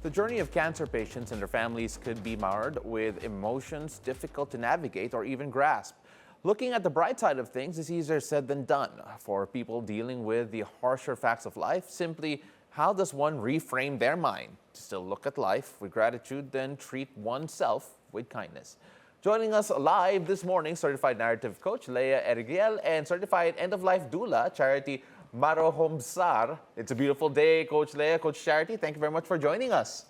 The journey of cancer patients and their families could be marred with emotions difficult to navigate or even grasp. Looking at the bright side of things is easier said than done. For people dealing with the harsher facts of life, simply how does one reframe their mind to still look at life with gratitude, then treat oneself with kindness? Joining us live this morning, certified narrative coach Leah Eriguel and certified end-of-life doula Charity Marohombsar. It's a beautiful day, Coach Leah, Coach Charity. Thank you very much for joining us.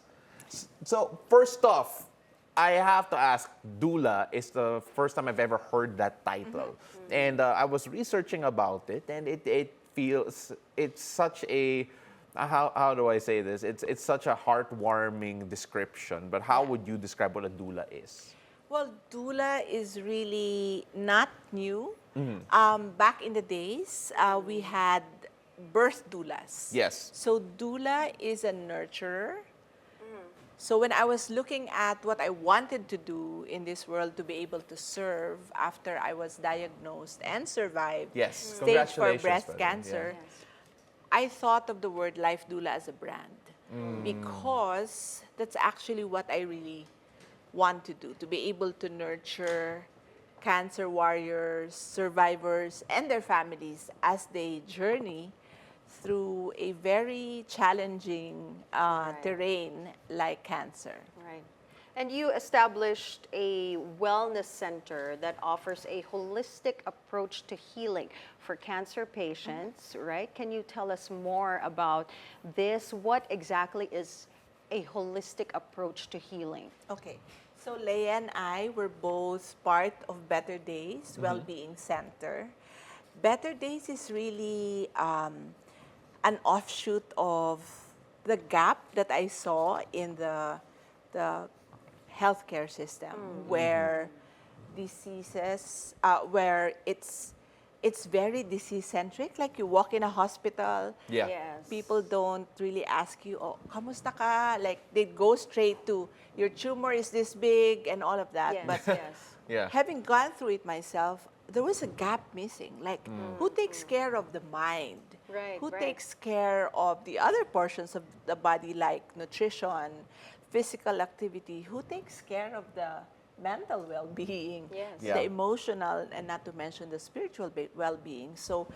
So first off, I have to ask, doula is the first time I've ever heard that title. And I was researching about it, and it feels, it's such a, how do I say this? It's such a heartwarming description, but how would you describe what a doula is? Well, doula is really not new. Back in the days, we had birth doulas. Yes. So doula is a nurturer. So when I was looking at what I wanted to do in this world to be able to serve after I was diagnosed and survived Yes. stage 4 Congratulations, breast by the way. cancer, Yes. I thought of the word life doula as a brand because that's actually what I really want to do, to be able to nurture cancer warriors, survivors, and their families as they journey through a very challenging terrain like cancer. Right. And you established a wellness center that offers a holistic approach to healing for cancer patients, right? Can you tell us more about this? What exactly is a holistic approach to healing? Okay. So Leah and I were both part of Better Days Wellbeing Center. Better Days is really an offshoot of the gap that I saw in the healthcare system, where diseases, where it's very disease-centric. Like you walk in a hospital, Yeah. Yes. people don't really ask you, oh, kamusta ka? Like they go straight to, your tumor is this big and all of that. Yes, But yes. Yeah. having gone through it myself, there was a gap missing. Like, who takes care of the mind? Right, Who right. takes care of the other portions of the body, like nutrition, physical activity? Who takes care of the mental well-being, Yes. Yeah. the emotional, and not to mention the spiritual well-being? So,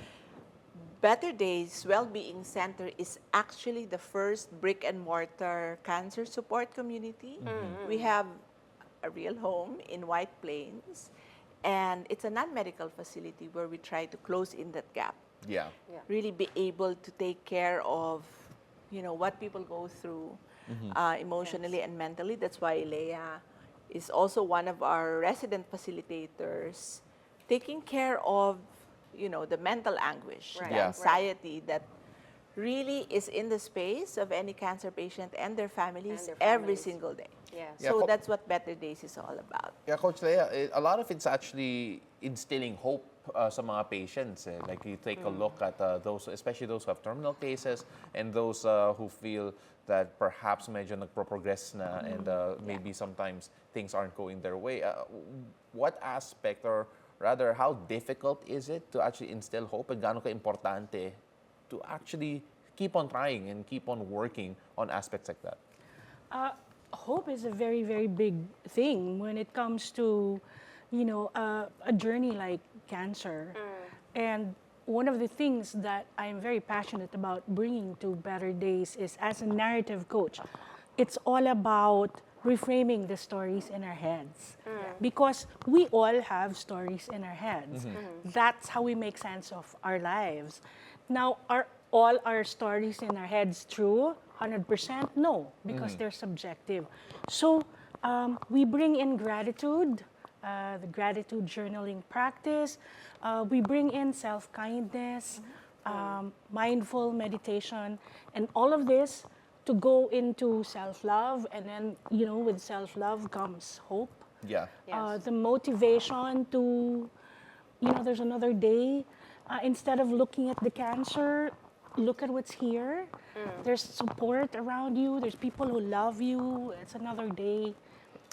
Better Days Wellbeing Center is actually the first brick-and-mortar cancer support community. We have a real home in White Plains, and it's a non-medical facility where we try to close in that gap. Yeah. Yeah. Really be able to take care of, what people go through emotionally and mentally. That's why Leah is also one of our resident facilitators, taking care of, the mental anguish, Right. the Yeah. anxiety that really is in the space of any cancer patient and their families, And their every families. single day. Yes. Yeah, So that's what Better Days is all about. Yeah, Coach Leah, a lot of it's actually instilling hope sa mga patients. Like you take a look at those, especially those who have terminal cases and those who feel that perhaps medyo nagpo-progress na and maybe sometimes things aren't going their way. What aspect, or rather, how difficult is it to actually instill hope, and gaano ka-importante to actually keep on trying and keep on working on aspects like that? Hope is a very, very big thing when it comes to, a journey like cancer. And one of the things that I'm very passionate about bringing to Better Days is, as a narrative coach, it's all about reframing the stories in our heads. Because we all have stories in our heads. That's how we make sense of our lives. Now, are all our stories in our heads true? 100%? No, because they're subjective. So we bring in gratitude, the gratitude journaling practice. We bring in self-kindness, mindful meditation, and all of this to go into self-love. And then, with self-love comes hope. Yeah. Yes. The motivation to, there's another day. Instead of looking at the cancer, look at what's here. There's support around you. There's people who love you. It's another day.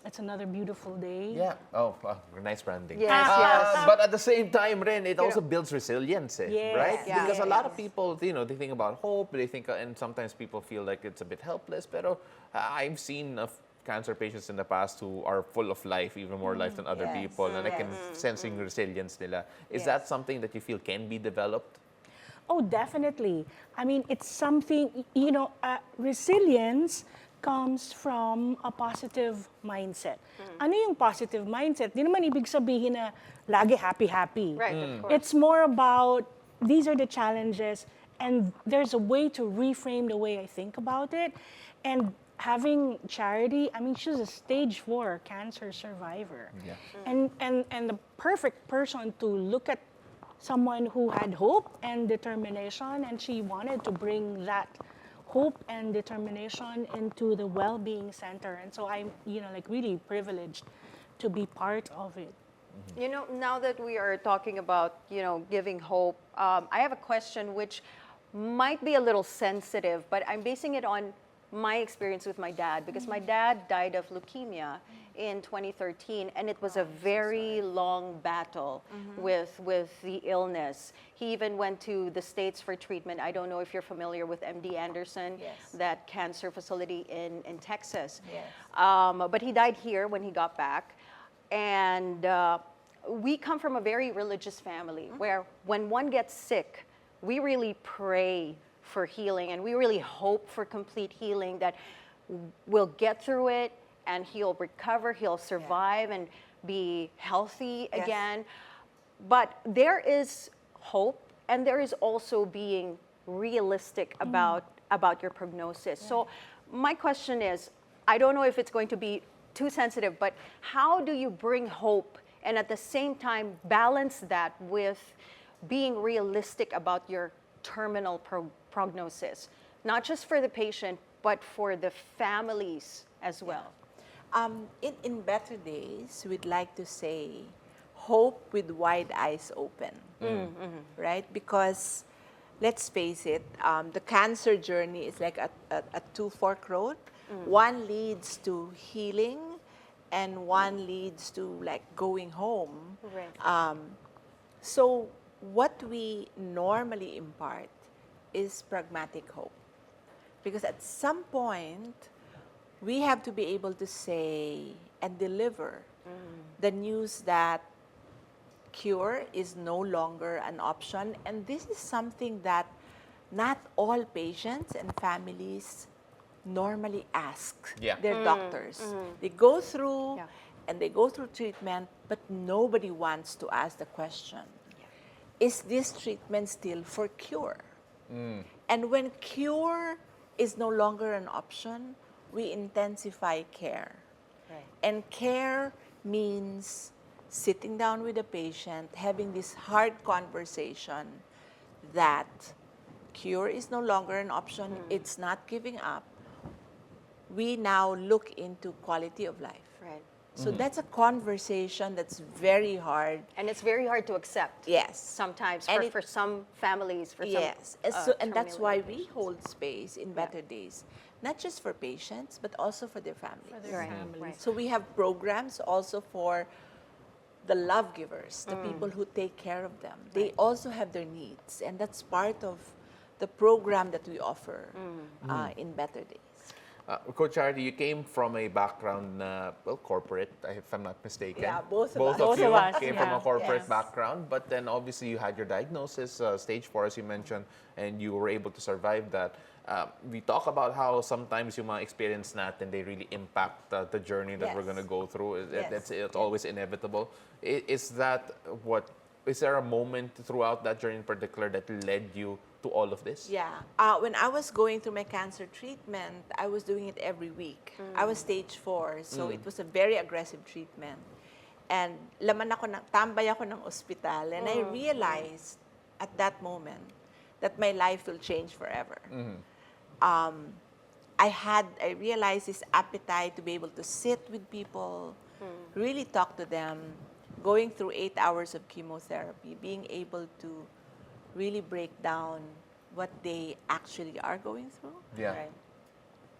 It's another beautiful day. Yeah. Oh, wow. Nice branding. Yes, yes. But at the same time, Ren, it also builds resilience, Yes. right? Yeah, Because a yeah, lot of people, they think about hope. They think, and sometimes people feel like it's a bit helpless. Pero I've seen cancer patients in the past who are full of life, even more life than other Yes. people, and I can sensing resilience nila. Is Yes. that something that you feel can be developed? Oh, definitely. I mean, it's something, resilience comes from a positive mindset. Ano yung positive mindset? Di naman ibig sabihin na lagi happy-happy. Right, of course. It's more about, these are the challenges, and there's a way to reframe the way I think about it. And having Charity, I mean, she's a stage 4 cancer survivor. Yeah. And the perfect person to look at someone who had hope and determination, and she wanted to bring that hope and determination into the well-being center. And so I'm, really privileged to be part of it. Now that we are talking about, giving hope, I have a question which might be a little sensitive, but I'm basing it on my experience with my dad, because my dad died of leukemia in 2013, and it was a very long battle with the illness. He even went to the States for treatment. I don't know if you're familiar with MD Anderson, Yes. that cancer facility in Texas. Yes. But he died here when he got back. And we come from a very religious family where when one gets sick, we really pray for healing, and we really hope for complete healing, that we'll get through it and he'll recover, he'll survive and be healthy Yes. again. But there is hope, and there is also being realistic about your prognosis. So my question is, I don't know if it's going to be too sensitive, but how do you bring hope and at the same time balance that with being realistic about your terminal prognosis, not just for the patient, but for the families as well? In better days, we'd like to say hope with wide eyes open, right? Because let's face it, the cancer journey is like a two-fork road. One leads to healing, and one leads to like going home. Right. So what we normally impart is pragmatic hope. Because at some point, we have to be able to say and deliver the news that cure is no longer an option. And this is something that not all patients and families normally ask their doctors. They go through and they go through treatment, but nobody wants to ask the question, is this treatment still for cure? And when cure is no longer an option, we intensify care. Right. And care means sitting down with the patient, having this hard conversation that cure is no longer an option, it's not giving up. We now look into quality of life. Right. So that's a conversation that's very hard. And it's very hard to accept. Yes. Sometimes And for some families, for Yes, some and that's terminally why ill we patients. hold space in better days, not just for patients, but also for their families. For their Right, families. right. So we have programs also for the love givers, the people who take care of them. They also have their needs, and that's part of the program that we offer in better days. Coach Charity, you came from a background, corporate, if I'm not mistaken. Yeah, both of us. Both you of us, came from a yeah. corporate Yes. background, but then obviously you had your diagnosis, stage 4, as you mentioned, and you were able to survive that. We talk about how sometimes yung mga experience natin, they really impact the journey that we're Yes. going to go through. Yes. It's always inevitable. Is there a moment throughout that journey in particular that led you to all of this? Yeah. When I was going through my cancer treatment, I was doing it every week. I was stage 4, so it was a very aggressive treatment. And tambay ako ng ospital, and I realized at that moment that my life will change forever. I realized this appetite to be able to sit with people, really talk to them, going through 8 hours of chemotherapy, being able to really break down what they actually are going through. Yeah. Right.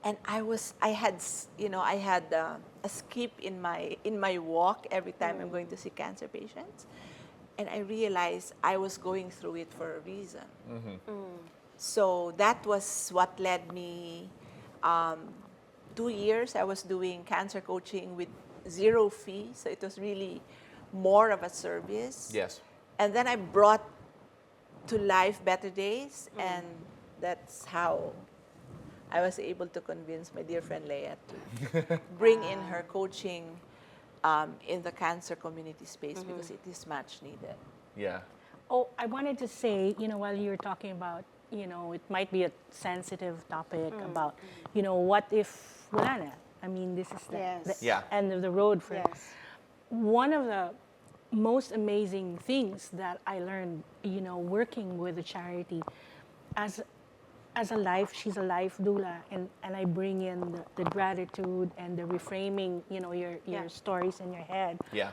And I had a skip in my walk every time I'm going to see cancer patients, and I realized I was going through it for a reason. So that was what led me. 2 years I was doing cancer coaching with 0 fee, so it was really more of a service. Yes. And then I brought to life Better Days, and that's how I was able to convince my dear friend Leah to bring in her coaching in the cancer community space because it is much needed. Yeah. Oh, I wanted to say, while you were talking about, it might be a sensitive topic about, what if wala na? I mean, this is the Yes. end of the road for Yes. One of the most amazing things that I learned, working with the charity as she's a life doula, and I bring in the gratitude and the reframing, your stories in your head. Yeah.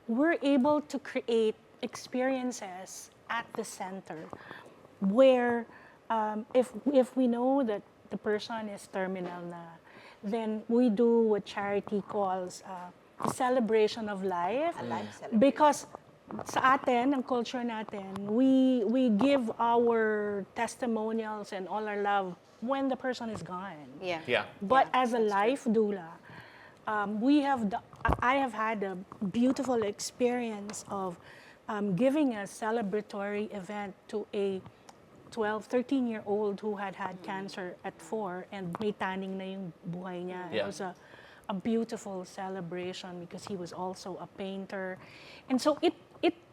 We're able to create experiences at the center where if we know that the person is terminal na, then we do what Charity calls celebration of life. A life celebration. Because sa atin, ang culture natin, we give our testimonials and all our love when the person is gone. Yeah. Yeah. But as a life doula, I have had a beautiful experience of giving a celebratory event to a 13-year-old who had cancer at 4 and may tanning na yung buhay niya. Yeah. It was a beautiful celebration because he was also a painter. And so it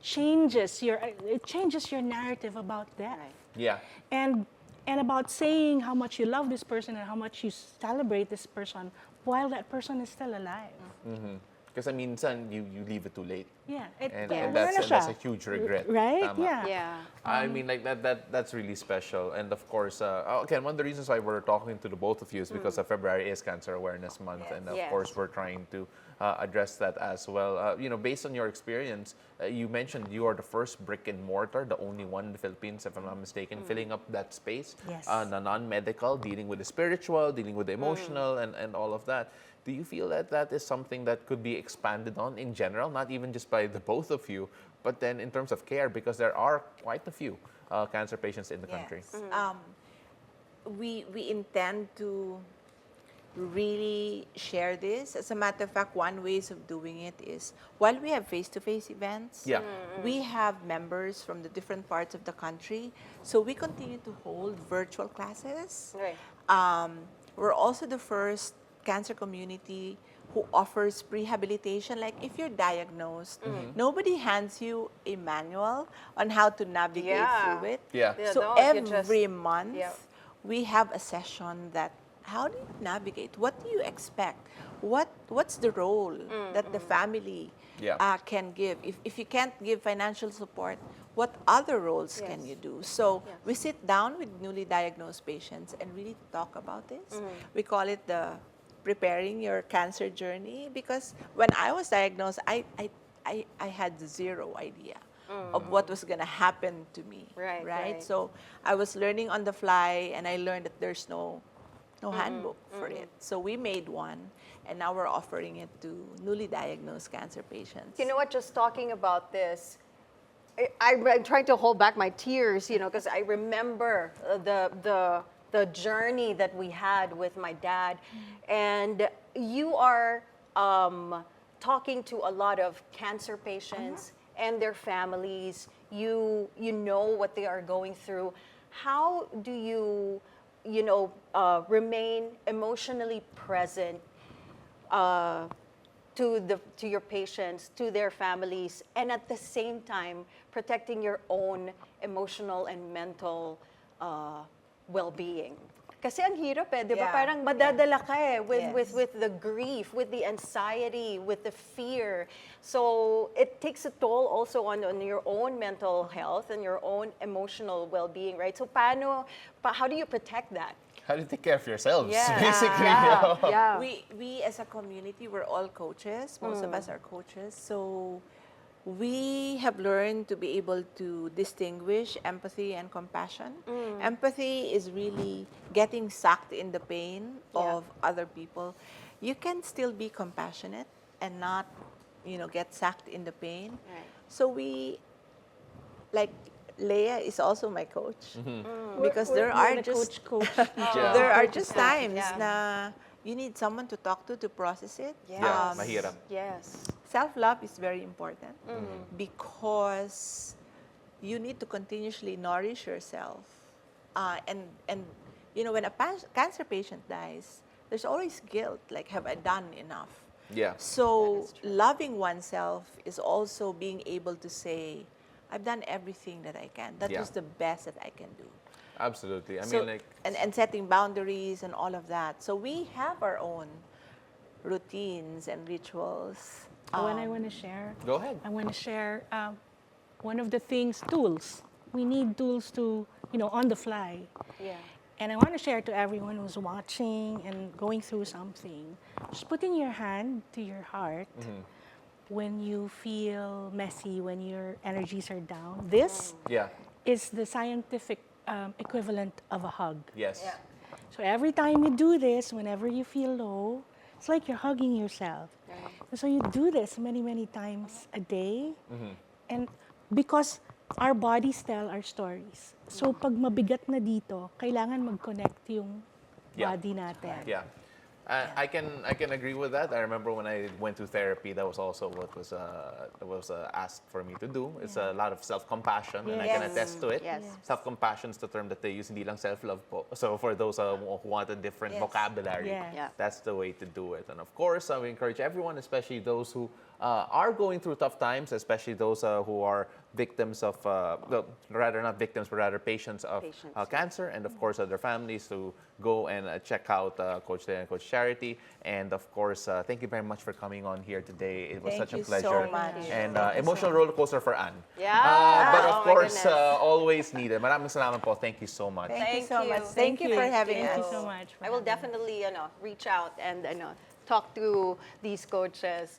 changes your narrative about death. Yeah. And about saying how much you love this person and how much you celebrate this person while that person is still alive. Because minsan you leave it too late. Yeah. And wala na that's siya. a huge regret. Right? Tama. Yeah. Yeah. I mean, like that's really special. And of course, again, one of the reasons why we're talking to the both of you is because February is Cancer Awareness Month. Yes. And of Yes. course, we're trying to address that as well. Based on your experience, you mentioned you are the first brick and mortar, the only one in the Philippines, if I'm not mistaken, filling up that space. Yes. The non-medical, dealing with the spiritual, dealing with the emotional, and all of that. Do you feel that that is something that could be expanded on in general, not even just by the both of you, but then in terms of care, because there are quite a few cancer patients in the country? Yes. We intend to really share this. As a matter of fact, one ways of doing it is while we have face-to-face events, Yeah. we have members from the different parts of the country. So we continue to hold virtual classes. Right. We're also the first cancer community who offers rehabilitation. Like if you're diagnosed, nobody hands you a manual on how to navigate Yeah. through it. Yeah. Yeah, So no, you every just- month, yeah. we have a session that how do you navigate? What do you expect? What's the role that the family Yeah. can give? If you can't give financial support, what other roles can Yes. you do? So we sit down with newly diagnosed patients and really talk about this. We call it the preparing your cancer journey, because when I was diagnosed, I had zero idea of what was going to happen to me. Right. So I was learning on the fly, and I learned that there's no handbook for it. So we made one, and now we're offering it to newly diagnosed cancer patients. You know what? Just talking about this, I'm trying to hold back my tears, because I remember the journey that we had with my dad, and you are talking to a lot of cancer patients and their families. You know what they are going through. How do you remain emotionally present to your patients, to their families, and at the same time protecting your own emotional and mental well-being? Kasi ang hirap di ba? Yeah. Parang madadala ka Yes. with the grief, with the anxiety, with the fear. So it takes a toll also on your own mental health and your own emotional well-being, right? So how do you protect that? How do you take care of yourselves, Yeah. basically? Yeah. We as a community, we're all coaches. Most of us are coaches. So we have learned to be able to distinguish empathy and compassion. Empathy is really getting sucked in the pain of other people. You can still be compassionate and not, get sucked in the pain. Right. So we, like, Leah is also my coach because there are We're the just coach. there are just Yeah. times Yeah. na you need someone to talk to process it. Yes. Yeah, mahirap. Yes. Self-love is very important because you need to continuously nourish yourself. And when a cancer patient dies, there's always guilt, like, have I done enough? Yeah. So loving oneself is also being able to say, I've done everything that I can. That Yeah. was the best that I can do. Absolutely. I So, mean, like, and setting boundaries and all of that. So we have our own routines and rituals. When I want to share, go ahead. I want to share one of the things, tools. We need tools to, on the fly. Yeah. And I want to share to everyone who's watching and going through something, just putting your hand to your heart when you feel messy, when your energies are down. This Yeah. is the scientific equivalent of a hug. Yes. Yeah. So every time you do this, whenever you feel low, it's like you're hugging yourself. Right. And so you do this many, many times a day. And because our bodies tell our stories. So pag mabigat na dito, kailangan mag-connect yung Yeah. body natin. Yeah. I can agree with that. I remember when I went to therapy, that was also what was asked for me to do. It's a lot of self-compassion, and I can Yes. attest to it. Yes. Self-compassion is the term that they use, hindi lang self-love po. So for those who want a different Yes. vocabulary, Yeah. Yeah. that's the way to do it. And of course, we encourage everyone, especially those who are going through tough times, especially those who are victims of, rather not victims, but rather patients of cancer, and of course their families, to go and check out Coach Leah and Coach Charity. And of course, thank you very much for coming on here today. It was Thank such a you pleasure. so much. And Thank you so emotional roller coaster for Anne. Yeah. But of Oh my course, goodness. always needed. Maraming salamat po. Thank you so much. Thank you Thank so you. much. Thank you for having Thank us. you so much. for I will having me. definitely, reach out and talk to these coaches.